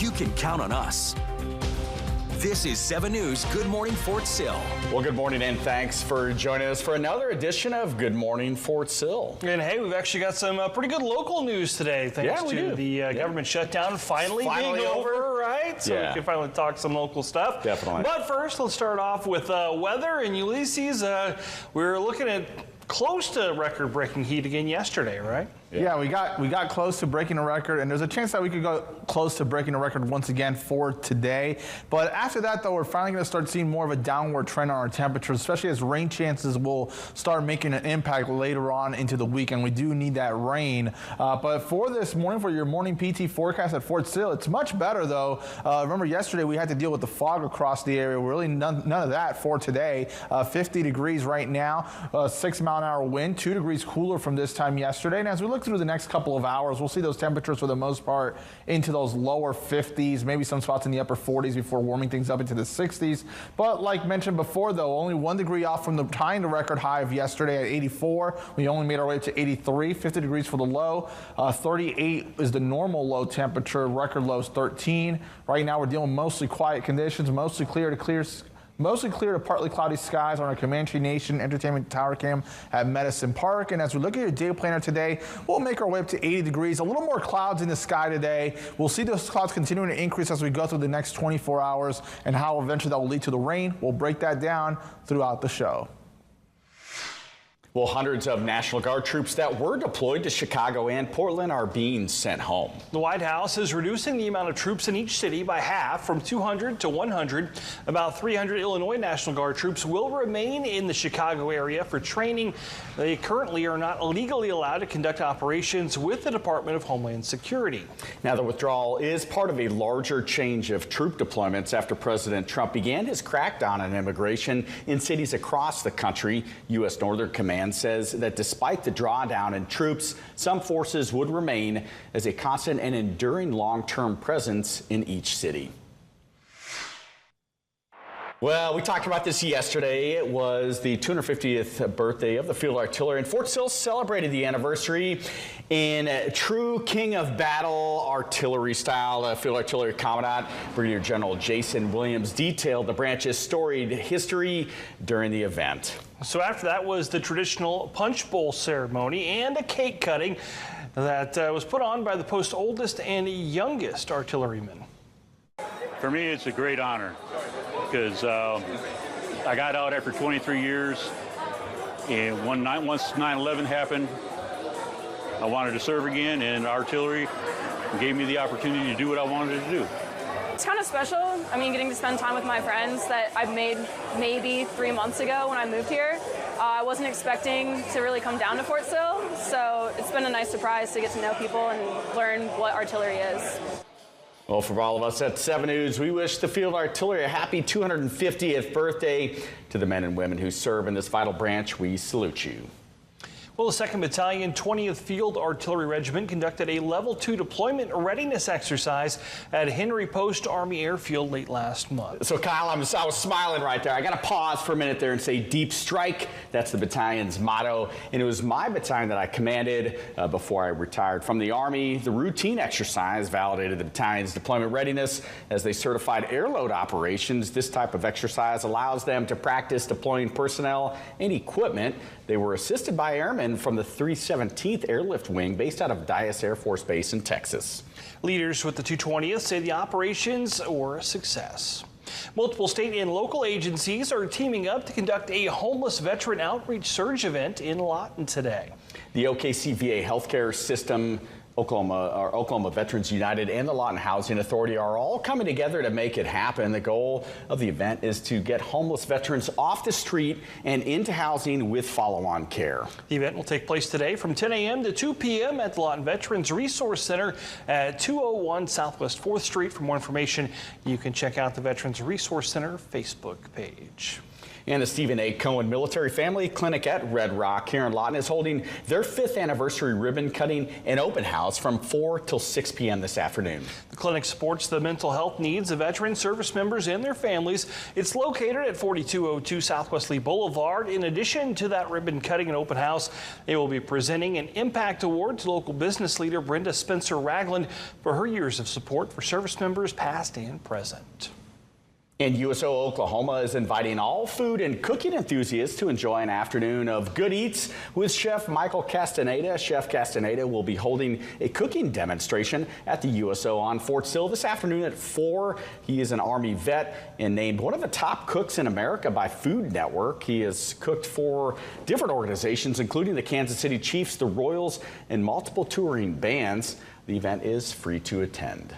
you can count on us. This is 7 News Good Morning Fort Sill. Well, good morning and thanks for joining us for another edition of Good Morning Fort Sill. And hey, we've actually got some pretty good local news today, thanks to the government shutdown finally being over, right? So we can finally talk some local stuff. Definitely. But first, let's start off with weather. And Ulysses, we were looking at close to record-breaking heat again yesterday, right? Yeah, we got close to breaking a record, and there's a chance that we could go close to breaking a record once again for today. But after that, though, we're finally going to start seeing more of a downward trend on our temperatures, especially as rain chances will start making an impact later on into the weekend. We do need that rain. But for this morning, for your morning PT forecast at Fort Sill, it's much better, though. Remember, yesterday we had to deal with the fog across the area. Really none of that for today. 50 degrees right now, 6-mile-an-hour wind, 2 degrees cooler from this time yesterday. And as we look through the next couple of hours, we'll see those temperatures for the most part into those lower 50s, maybe some spots in the upper 40s before warming things up into the 60s. But like mentioned before, though, only 1 degree off from tying the record high of yesterday at 84. We only made our way up to 83, 50 degrees for the low. 38 is the normal low temperature. Record low is 13. Right now we're dealing with mostly quiet conditions, mostly clear to partly cloudy skies on our Comanche Nation Entertainment Tower Cam at Medicine Park. And as we look at your day planner today, we'll make our way up to 80 degrees. A little more clouds in the sky today. We'll see those clouds continuing to increase as we go through the next 24 hours, and how eventually that will lead to the rain. We'll break that down throughout the show. Well, hundreds of National Guard troops that were deployed to Chicago and Portland are being sent home. The White House is reducing the amount of troops in each city by half, from 200 to 100. About 300 Illinois National Guard troops will remain in the Chicago area for training. They currently are not legally allowed to conduct operations with the Department of Homeland Security. Now, the withdrawal is part of a larger change of troop deployments after President Trump began his crackdown on immigration in cities across the country. U.S. Northern Command says that despite the drawdown in troops, some forces would remain as a constant and enduring long-term presence in each city. Well, we talked about this yesterday. It was the 250th birthday of the Field Artillery, and Fort Sill celebrated the anniversary in true King of Battle artillery style. Field Artillery Commandant Brigadier General Jason Williams detailed the branch's storied history during the event. So after that was the traditional punch bowl ceremony and a cake cutting that was put on by the post's oldest and youngest artilleryman. For me, it's a great honor because I got out after 23 years, and once 9/11 happened, I wanted to serve again, and artillery gave me the opportunity to do what I wanted to do. It's kind of special. I mean, getting to spend time with my friends that I've made maybe 3 months ago when I moved here. I wasn't expecting to really come down to Fort Sill, so it's been a nice surprise to get to know people and learn what artillery is. Well, for all of us at 7 News, we wish the Field Artillery a happy 250th birthday. To the men and women who serve in this vital branch, we salute you. Well, the 2nd Battalion, 20th Field Artillery Regiment conducted a Level 2 deployment readiness exercise at Henry Post Army Airfield late last month. So, Kyle, I was smiling right there. I got to pause for a minute there and say deep strike. That's the battalion's motto. And it was my battalion that I commanded before I retired from the Army. The routine exercise validated the battalion's deployment readiness as they certified airload operations. This type of exercise allows them to practice deploying personnel and equipment. They were assisted by airmen from the 317th Airlift Wing based out of Dyess Air Force Base in Texas. Leaders with the 220th say the operations were a success. Multiple state and local agencies are teaming up to conduct a homeless veteran outreach surge event in Lawton today. The OKC VA healthcare system, Oklahoma Veterans United, and the Lawton Housing Authority are all coming together to make it happen. The goal of the event is to get homeless veterans off the street and into housing with follow-on care. The event will take place today from 10 a.m. to 2 p.m. at the Lawton Veterans Resource Center at 201 Southwest 4th Street. For more information, you can check out the Veterans Resource Center Facebook page. And the Stephen A. Cohen Military Family Clinic at Red Rock here in Lawton is holding their 5th anniversary ribbon cutting and open house from 4 till 6 p.m. this afternoon. The clinic supports the mental health needs of veteran service members and their families. It's located at 4202 Southwest Lee Boulevard. In addition to that ribbon cutting and open house, they will be presenting an Impact Award to local business leader Brenda Spencer Ragland for her years of support for service members past and present. And USO Oklahoma is inviting all food and cooking enthusiasts to enjoy an afternoon of good eats with Chef Michael Castaneda. Chef Castaneda will be holding a cooking demonstration at the USO on Fort Sill this afternoon at 4. He is an Army vet and named one of the top cooks in America by Food Network. He has cooked for different organizations, including the Kansas City Chiefs, the Royals, and multiple touring bands. The event is free to attend.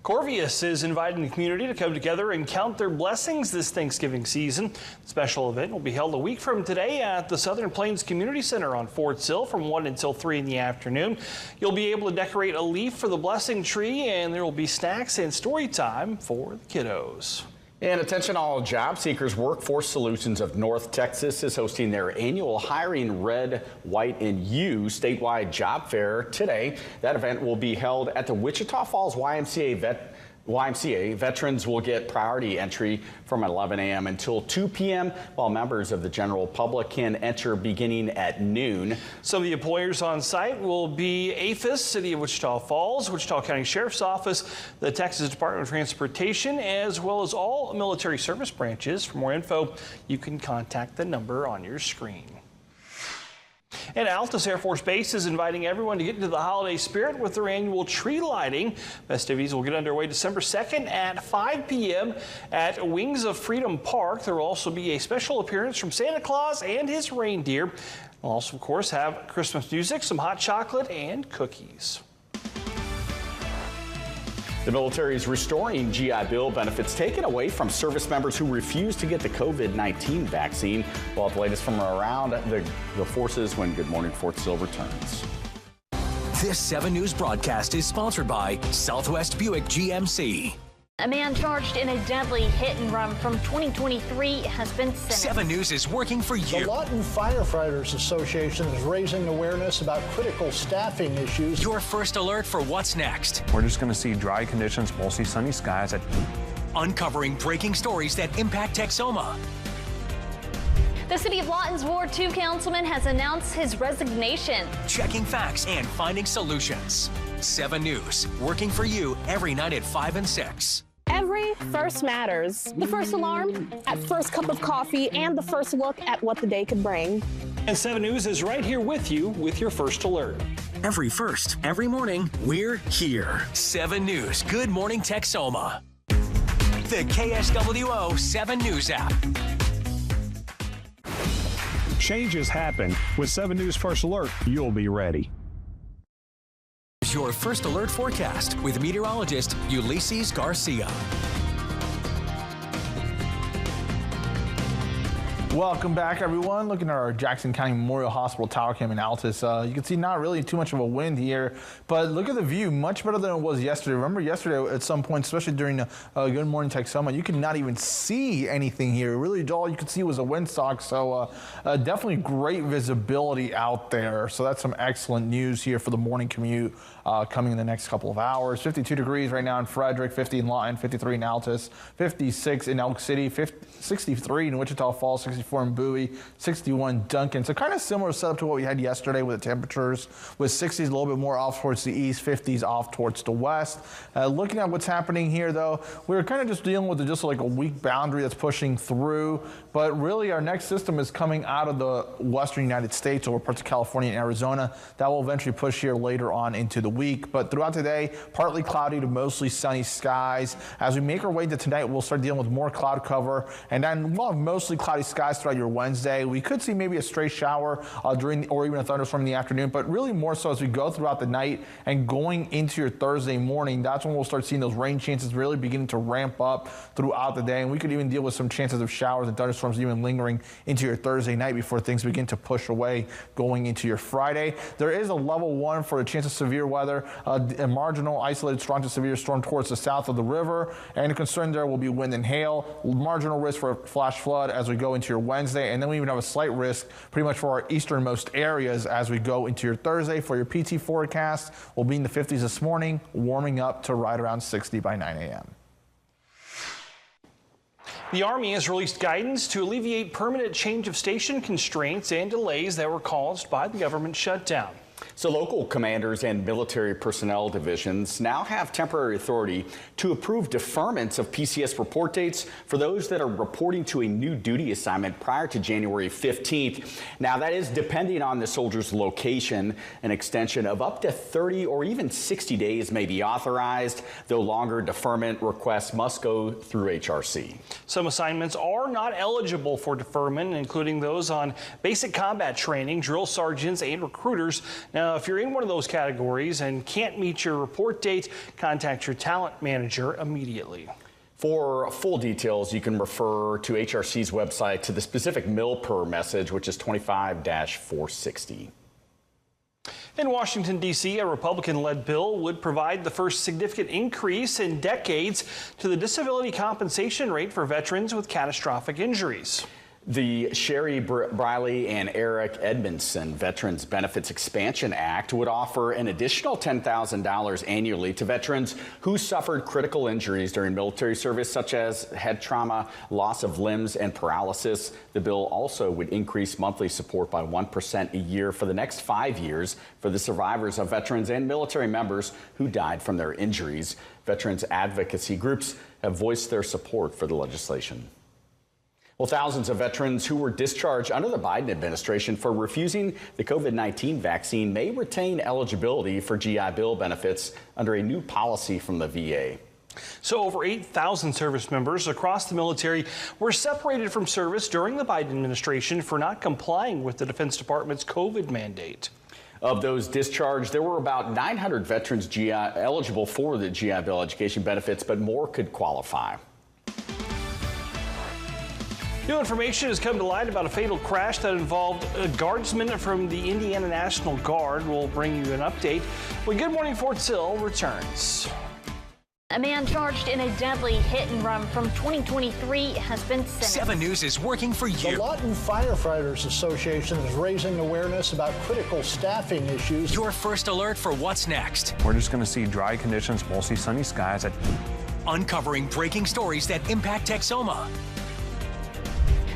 Corvius is inviting the community to come together and count their blessings this Thanksgiving season. The special event will be held a week from today at the Southern Plains Community Center on Fort Sill from 1 until 3 in the afternoon. You'll be able to decorate a leaf for the blessing tree, and there will be snacks and story time for the kiddos. And attention all job seekers, Workforce Solutions of North Texas is hosting their annual Hiring Red, White, and U statewide job fair today. That event will be held at the Wichita Falls YMCA. Veterans will get priority entry from 11 a.m. until 2 p.m., while members of the general public can enter beginning at noon. Some of the employers on site will be APHIS, City of Wichita Falls, Wichita County Sheriff's Office, the Texas Department of Transportation, as well as all military service branches. For more info, you can contact the number on your screen. And Altus Air Force Base is inviting everyone to get into the holiday spirit with their annual tree lighting. Festivities will get underway December 2nd at 5 p.m. at Wings of Freedom Park. There will also be a special appearance from Santa Claus and his reindeer. We'll also, of course, have Christmas music, some hot chocolate, and cookies. The military is restoring GI Bill benefits taken away from service members who refuse to get the COVID-19 vaccine. We'll have the latest from around the forces when Good Morning Fort Sill returns. This 7 News broadcast is sponsored by Southwest Buick GMC. A man charged in a deadly hit and run from 2023 has been sentenced. 7 News is working for you. The Lawton Firefighters Association is raising awareness about critical staffing issues. Your first alert for what's next. We're just going to see dry conditions, mostly sunny skies. Uncovering breaking stories that impact Texoma. The City of Lawton's Ward 2 councilman has announced his resignation. Checking facts and finding solutions. 7 News, working for you every night at 5 and 6. Every first matters. The first alarm at first cup of coffee and the first look at what the day could bring. And 7 News is right here with you with your first alert. Every first, every morning, we're here. 7 News, Good Morning Texoma. The KSWO 7 News app. Changes happen. With 7 News First Alert, you'll be ready. Your first alert forecast with meteorologist Ulysses Garcia. Welcome back, everyone. Looking at our Jackson County Memorial Hospital tower cam in Altus, you can see not really too much of a wind here, but look at the view, much better than it was yesterday. Remember yesterday at some point, especially during Good Morning Texoma, you could not even see anything here. Really, all you could see was a windsock, so definitely great visibility out there. So that's some excellent news here for the morning commute coming in the next couple of hours. 52 degrees right now in Frederick, 50 in Lawton, 53 in Altus, 56 in Elk City, 63 in Wichita Falls, 64 in Bowie, 61 Duncan. So kind of similar setup to what we had yesterday with the temperatures, with 60s a little bit more off towards the east, 50s off towards the west. Looking at what's happening here, though, we're kind of just dealing with just like a weak boundary that's pushing through. But really, our next system is coming out of the western United States over parts of California and Arizona. That will eventually push here later on into the week. But throughout today, partly cloudy to mostly sunny skies. As we make our way to tonight, we'll start dealing with more cloud cover, and then we'll have mostly cloudy skies throughout your Wednesday. We could see maybe a stray shower during, or even a thunderstorm in the afternoon, but really more so as we go throughout the night and going into your Thursday morning. That's when we'll start seeing those rain chances really beginning to ramp up throughout the day, and we could even deal with some chances of showers and thunderstorms even lingering into your Thursday night before things begin to push away going into your Friday. There is a level 1 for a chance of severe weather weather. A marginal isolated strong to severe storm towards the south of the river, and a concern there will be wind and hail. Marginal risk for flash flood as we go into your Wednesday, and then we even have a slight risk pretty much for our easternmost areas as we go into your Thursday. For your PT forecast, we'll be in the 50s this morning, warming up to right around 60 by 9 a.m. The Army has released guidance to alleviate permanent change of station constraints and delays that were caused by the government shutdown. So local commanders and military personnel divisions now have temporary authority to approve deferments of PCS report dates for those that are reporting to a new duty assignment prior to January 15th. Now, that is depending on the soldier's location. An extension of up to 30 or even 60 days may be authorized, though longer deferment requests must go through HRC. Some assignments are not eligible for deferment, including those on basic combat training, drill sergeants, and recruiters. Now, if you're in one of those categories and can't meet your report date, contact your talent manager immediately. For full details, you can refer to HRC's website to the specific MILPER message, which is 25-460. In Washington, D.C., a Republican-led bill would provide the first significant increase in decades to the disability compensation rate for veterans with catastrophic injuries. The Sherry Briley and Eric Edmondson Veterans Benefits Expansion Act would offer an additional $10,000 annually to veterans who suffered critical injuries during military service, such as head trauma, loss of limbs, and paralysis. The bill also would increase monthly support by 1% a year for the next 5 years for the survivors of veterans and military members who died from their injuries. Veterans advocacy groups have voiced their support for the legislation. Well, thousands of veterans who were discharged under the Biden administration for refusing the COVID-19 vaccine may retain eligibility for GI Bill benefits under a new policy from the VA. So over 8,000 service members across the military were separated from service during the Biden administration for not complying with the Defense Department's COVID mandate. Of those discharged, there were about 900 veterans eligible for the GI Bill education benefits, but more could qualify. New information has come to light about a fatal crash that involved a guardsman from the Indiana National Guard. We'll bring you an update when Good Morning Fort Sill returns. A man charged in a deadly hit and run from 2023 has been sentenced. 7 News is working for you. The Lawton Firefighters Association is raising awareness about critical staffing issues. Your first alert for what's next. We're just going to see dry conditions, mostly sunny skies. Uncovering breaking stories that impact Texoma.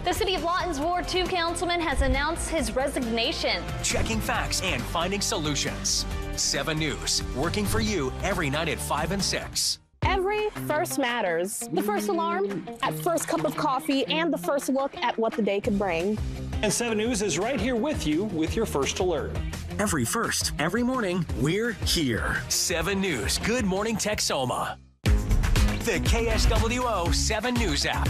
The city of Lawton's Ward 2 councilman has announced his resignation. Checking facts and finding solutions. 7 News, working for you every night at 5 and 6. Every first matters. The first alarm at first cup of coffee and the first look at what the day could bring. And 7 News is right here with you with your first alert. Every first, every morning, we're here. 7 News, Good Morning Texoma. The KSWO 7 News app.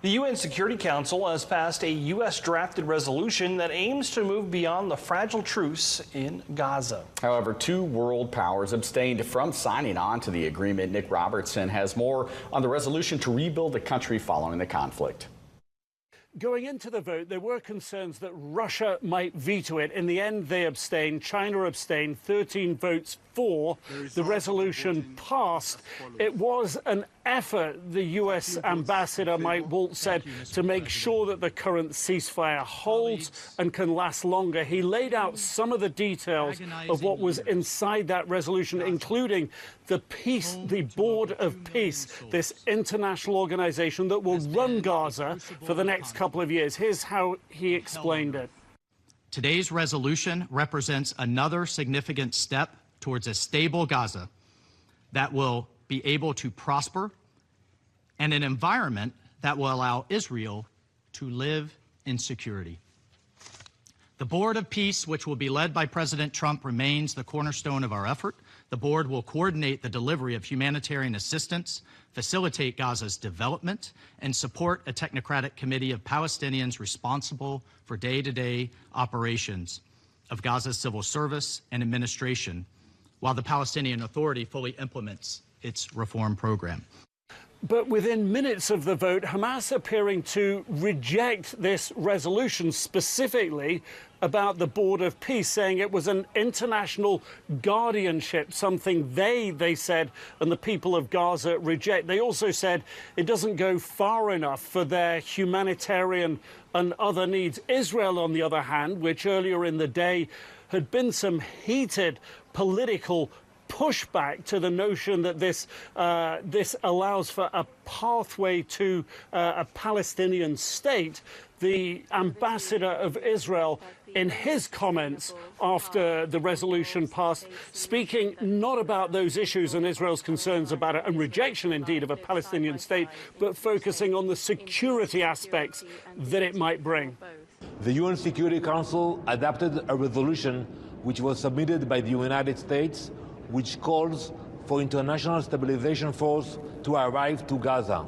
The UN Security Council has passed a U.S.-drafted resolution that aims to move beyond the fragile truce in Gaza. However, 2 world powers abstained from signing on to the agreement. Nick Robertson has more on the resolution to rebuild the country following the conflict. Going into the vote, there were concerns that Russia might veto it. In the end, they abstained. China abstained. 13 votes for. The resolution passed. It was an effort, the U.S. Ambassador Mike Waltz said, to make sure that the current ceasefire holds and can last longer. He laid out some of the details of what was inside that resolution, including the Board of Peace, this international organization that will run Gaza for the next couple of years. Here's how he explained it. Today's resolution represents another significant step towards a stable Gaza that will be able to prosper and an environment that will allow Israel to live in security. The Board of Peace, which will be led by President Trump, remains the cornerstone of our effort. The board will coordinate the delivery of humanitarian assistance, facilitate Gaza's development, and support a technocratic committee of Palestinians responsible for day-to-day operations of Gaza's civil service and administration, while the Palestinian Authority fully implements its reform program. But within minutes of the vote, Hamas appearing to reject this resolution, specifically about the Board of Peace, saying it was an international guardianship, something they said, and the people of Gaza reject. They also said it doesn't go far enough for their humanitarian and other needs. Israel, on the other hand, which earlier in the day had been some heated political pushback to the notion that this allows for a pathway to a Palestinian state. The ambassador of Israel, in his comments after the resolution passed, speaking not about those issues and Israel's concerns about it, and rejection indeed of a Palestinian state, but focusing on the security aspects that it might bring. The UN Security Council adopted a resolution which was submitted by the United States, which calls for international stabilization force to arrive to Gaza.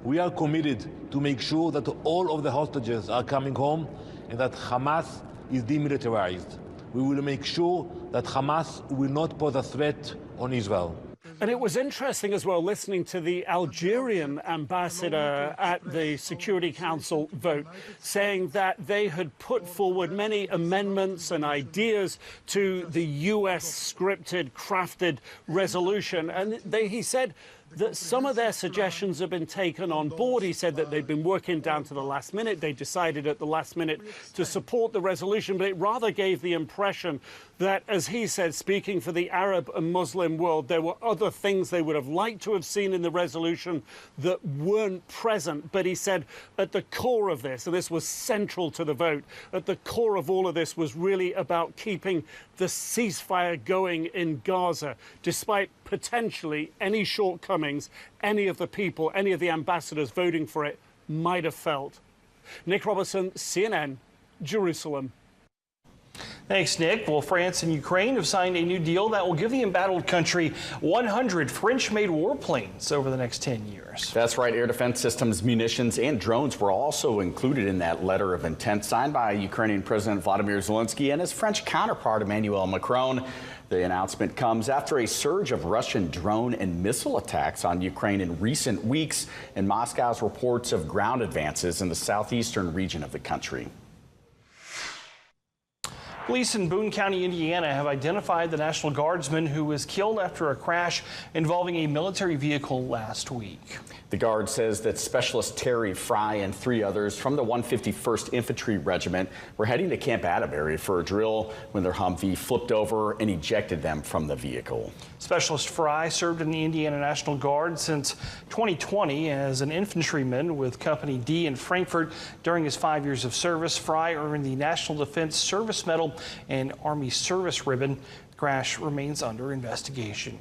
We are committed to make sure that all of the hostages are coming home and that Hamas is demilitarized. We will make sure that Hamas will not pose a threat on Israel. And it was interesting as well listening to the Algerian ambassador at the Security Council vote, saying that they had put forward many amendments and ideas to the US scripted, crafted resolution. And he said that some of their suggestions have been taken on board. He said that they'd been working down to the last minute. They decided at the last minute to support the resolution, but it rather gave the impression that, as he said, speaking for the Arab and Muslim world, there were other things they would have liked to have seen in the resolution that weren't present. But he said at the core of this, and this was central to the vote, at the core of all of this was really about keeping the ceasefire going in Gaza, despite potentially any shortcomings any of the people, any of the ambassadors voting for it might have felt. Nick Robertson, CNN, Jerusalem. Thanks, Nick. Well, France and Ukraine have signed a new deal that will give the embattled country 100 French-made warplanes over the next 10 years. That's right. Air defense systems, munitions, and drones were also included in that letter of intent signed by Ukrainian President Vladimir Zelensky and his French counterpart Emmanuel Macron. The announcement comes after a surge of Russian drone and missile attacks on Ukraine in recent weeks and Moscow's reports of ground advances in the southeastern region of the country. Police in Boone County, Indiana have identified the National Guardsman who was killed after a crash involving a military vehicle last week. The Guard says that Specialist Terry Fry and 3 others from the 151st Infantry Regiment were heading to Camp Atterbury for a drill when their Humvee flipped over and ejected them from the vehicle. Specialist Fry served in the Indiana National Guard since 2020 as an infantryman with Company D in Frankfort. During his 5 years of service, Fry earned the National Defense Service Medal and Army Service Ribbon. The crash remains under investigation.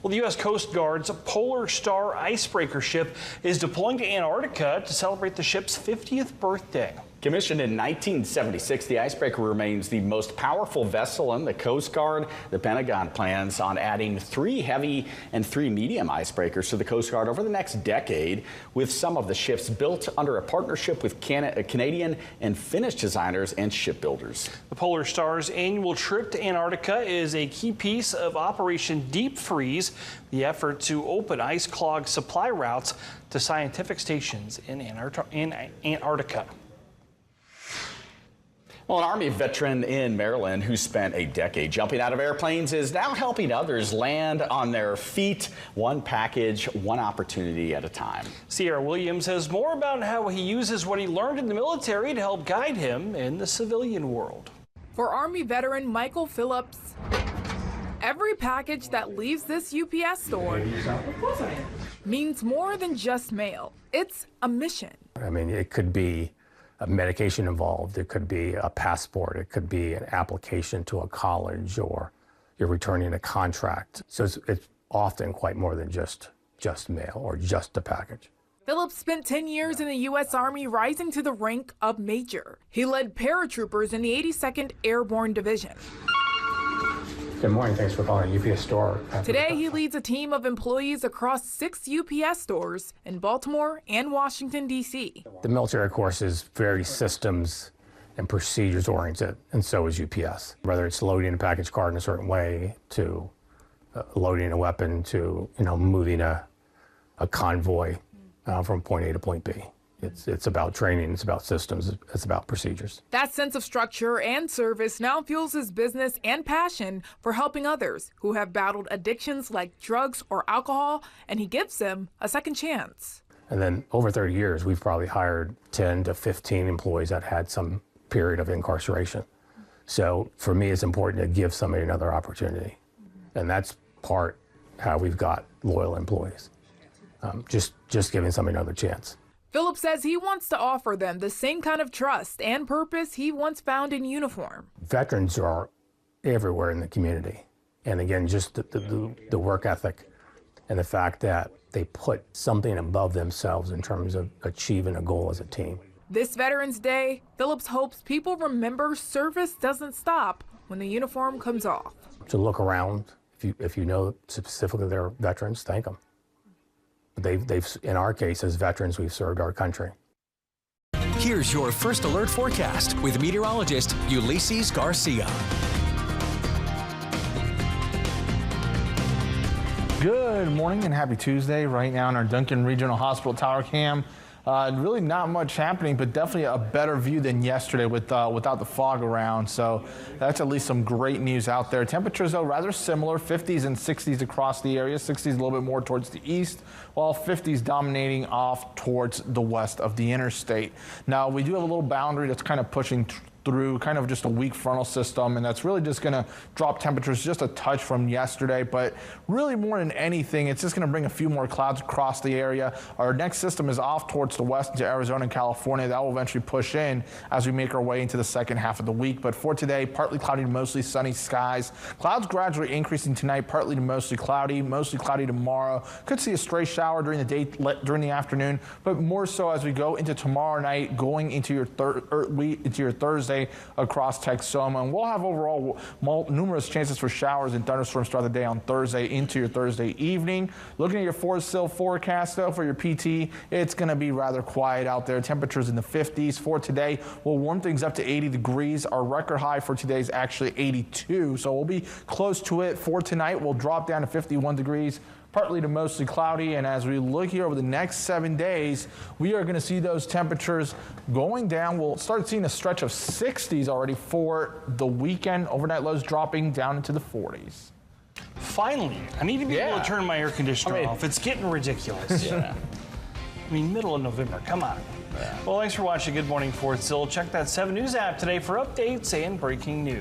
Well, the U.S. Coast Guard's Polar Star icebreaker ship is deploying to Antarctica to celebrate the ship's 50th birthday. Commissioned in 1976, the icebreaker remains the most powerful vessel in the Coast Guard. The Pentagon plans on adding 3 heavy and 3 medium icebreakers to the Coast Guard over the next decade, with some of the ships built under a partnership with Canadian and Finnish designers and shipbuilders. The Polar Star's annual trip to Antarctica is a key piece of Operation Deep Freeze, the effort to open ice-clogged supply routes to scientific stations in Antarctica. Well, an Army veteran in Maryland who spent a decade jumping out of airplanes is now helping others land on their feet, one package, one opportunity at a time. Sierra Williams has more about how he uses what he learned in the military to help guide him in the civilian world. For Army veteran Michael Phillips, every package that leaves this UPS store means more than just mail. It's a mission. I mean, it could be a medication involved, it could be a passport, it could be an application to a college, or you're returning a contract. So it's often quite more than just mail or just a package. Phillips spent 10 years in the U.S. Army, rising to the rank of major. He led paratroopers in the 82nd Airborne Division. Good morning, thanks for calling UPS store. Today, he leads a team of employees across 6 UPS stores in Baltimore and Washington, D.C. The military, of course, is very systems and procedures oriented, and so is UPS. Whether it's loading a package card in a certain way, to loading a weapon, to moving a a convoy from point A to point B. It's about training, it's about systems, it's about procedures. That sense of structure and service now fuels his business and passion for helping others who have battled addictions like drugs or alcohol, and he gives them a second chance. And then over 30 years, we've probably hired 10 to 15 employees that had some period of incarceration. So for me, it's important to give somebody another opportunity. And that's part how we've got loyal employees. Just giving somebody another chance. Philip says he wants to offer them the same kind of trust and purpose he once found in uniform. Veterans are everywhere in the community. And again, just the work ethic and the fact that they put something above themselves in terms of achieving a goal as a team. This Veterans Day, Phillips hopes people remember service doesn't stop when the uniform comes off. To look around, if you know specifically they're veterans, thank them. They've, in our case, as veterans, we've served our country. Here's your first alert forecast with meteorologist Ulysses Garcia. Good morning and happy Tuesday. Right now in our Duncan Regional Hospital Tower cam. Really not much happening, but definitely a better view than yesterday without the fog around. So that's at least some great news out there. Temperatures, though, rather similar, 50s and 60s across the area. 60s a little bit more towards the east, while 50s dominating off towards the west of the interstate. Now, we do have a little boundary that's kind of pushing through kind of just a weak frontal system, and that's really just going to drop temperatures just a touch from yesterday. But really more than anything, it's just going to bring a few more clouds across the area. Our next system is off towards the west into Arizona and California. That will eventually push in as we make our way into the second half of the week. But for today, partly cloudy to mostly sunny skies. Clouds gradually increasing tonight, partly to mostly cloudy tomorrow. Could see a stray shower during the day, during the afternoon, but more so as we go into tomorrow night, going into your Thursday across Texoma. And we'll have overall numerous chances for showers and thunderstorms throughout the day on Thursday into your Thursday evening. Looking at your Sill forecast, though, for your PT, it's going to be rather quiet out there. Temperatures in the 50s for today. We'll warm things up to 80 degrees. Our record high for today is actually 82, so we'll be close to it. For tonight, we'll drop down to 51 degrees. Partly to mostly cloudy, and as we look here over the next 7 days, we are going to see those temperatures going down. We'll start seeing a stretch of 60s already for the weekend. Overnight lows dropping down into the 40s. Finally, I need to be able to turn my air conditioner off. It's getting ridiculous. I mean, middle of November, come on. Well, thanks for watching Good Morning Sill. Check that 7 News app today for updates and breaking news.